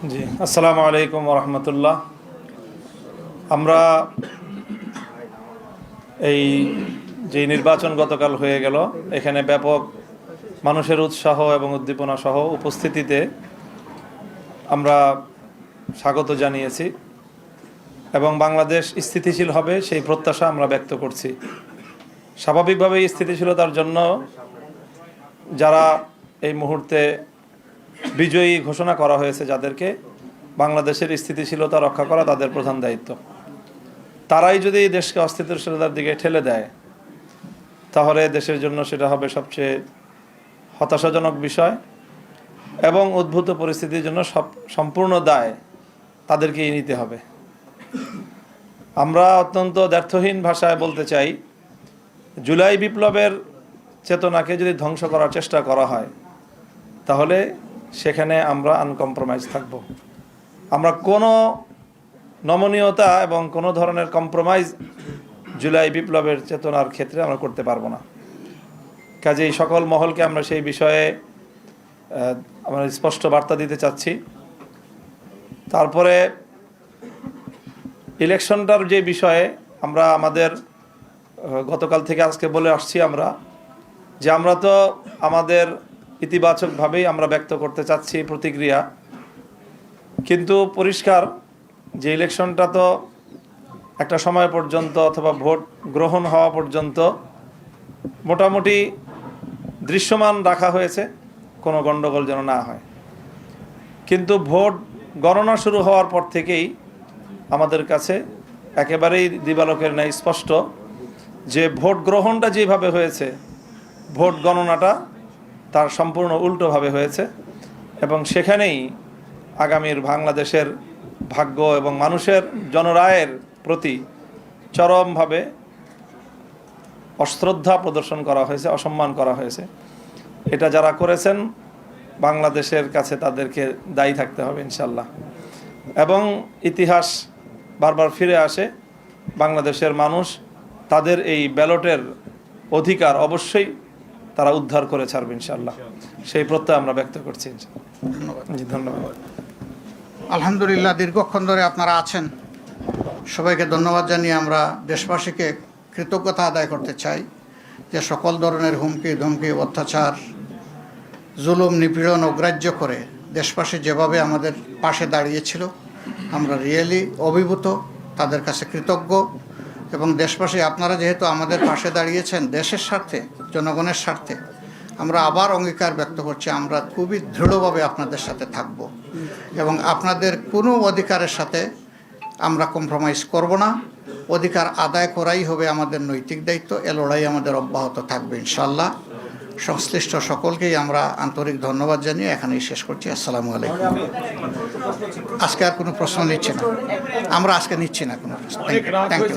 জি, আসসালামু আলাইকুম ওয়া রাহমাতুল্লাহ। আমরা এই যে নির্বাচন গতকাল হয়ে গেল, এখানে ব্যাপক মানুষের উৎসাহ এবং উদ্দীপনা সহ উপস্থিতিতে আমরা স্বাগত জানিয়েছি এবং বাংলাদেশ স্থিতিশীল হবে সেই প্রত্যাশা আমরা ব্যক্ত করছি। স্বাভাবিকভাবেই স্থিতিশীলতার জন্য যারা এই মুহূর্তে বিজয়ী ঘোষণা করা হয়েছে, যাদেরকে বাংলাদেশের স্থিতিশীলতা রক্ষা করা তাদের প্রধান দায়িত্ব, তারাই যদি দেশকে অস্থিতিশীলতার দিকে ঠেলে দেয় তাহলে দেশের জন্য সেটা হবে সবচেয়ে হতাশাজনক বিষয় এবং উদ্ভূত পরিস্থিতির জন্য সম্পূর্ণ দায় তাদেরকেই নিতে হবে। আমরা অত্যন্ত দ্ব্যর্থহীন ভাষায় বলতে চাই, জুলাই বিপ্লবের চেতনাকে যদি ধ্বংস করার চেষ্টা করা হয় তাহলে সেখানে আমরা আনকম্প্রোমাইজ থাকব। আমরা কোনো নমনীয়তা এবং কোনো ধরনের কম্প্রোমাইজ জুলাই বিপ্লবের চেতনার ক্ষেত্রে আমরা করতে পারবো না। কাজেই সকল মহলকে আমরা সেই বিষয়ে আমরা স্পষ্ট বার্তা দিতে চাচ্ছি। তারপরে ইলেকশনটার যে বিষয়ে আমরা আমাদের গতকাল থেকে আজকে বলে আসছি আমরা যে আমরা তো আমাদের ইতিবাচকভাবেই আমরা ব্যক্ত করতে চাচ্ছি প্রতিক্রিয়া, কিন্তু পরিষ্কার যে ইলেকশনটা তো একটা সময় পর্যন্ত অথবা ভোট গ্রহণ হওয়া পর্যন্ত মোটামুটি দৃশ্যমান রাখা হয়েছে, কোনো গণ্ডগোল যেন না হয়। কিন্তু ভোট গণনা শুরু হওয়ার পর থেকেই আমাদের কাছে একেবারেই দিবালোকের ন্যায় স্পষ্ট যে ভোট গ্রহণটা যেভাবে হয়েছে ভোট গণনাটা তার সম্পূর্ণ উল্টোভাবে হয়েছে এবং সেখানেই আগামীর বাংলাদেশের ভাগ্য এবং মানুষের জনরায়ের প্রতি চরমভাবে অশ্রদ্ধা প্রদর্শন করা হয়েছে, অসম্মান করা হয়েছে। এটা যারা করেছেন বাংলাদেশের কাছে তাদেরকে দায়ী থাকতে হবে ইনশাল্লাহ। এবং ইতিহাস বারবার ফিরে আসে, বাংলাদেশের মানুষ তাদের এই ব্যালটের অধিকার অবশ্যই তারা উদ্ধার করে ছাড়বে ইনশাল্লাহ, সেই প্রত্যয় আমরা ব্যক্ত করছি। ধন্যবাদ। জি, ধন্যবাদ। আলহামদুলিল্লাহ, দীর্ঘক্ষণ ধরে আপনারা আছেন, সবাইকে ধন্যবাদ জানিয়ে আমরা দেশবাসীকে কৃতজ্ঞতা আদায় করতে চাই যে সকল ধরনের হুমকি ধমকি অত্যাচার জুলুম নিপীড়ন অগ্রাহ্য করে দেশবাসী যেভাবে আমাদের পাশে দাঁড়িয়েছিল আমরা রিয়েলি অভিভূত, তাদের কাছে কৃতজ্ঞ। এবং দেশবাসী আপনারা যেহেতু আমাদের পাশে দাঁড়িয়েছেন দেশের স্বার্থে, জনগণের স্বার্থে, আমরা আবার অঙ্গীকার ব্যক্ত করছি আমরা খুবই দৃঢ়ভাবে আপনাদের সাথে থাকব এবং আপনাদের কোনো অধিকারের সাথে আমরা কম্প্রোমাইজ করব না। অধিকার আদায় করাই হবে আমাদের নৈতিক দায়িত্ব। এ লড়াই আমাদের অব্যাহত থাকবে ইনশাআল্লাহ। সংশ্লিষ্ট সকলকেই আমরা আন্তরিক ধন্যবাদ জানিয়ে এখানেই শেষ করছি। আসসালামু আলাইকুম। আজকে আর কোনো প্রশ্ন নিচ্ছি না, আমরা আজকে নিচ্ছি না কোনো প্রশ্ন। Thank you.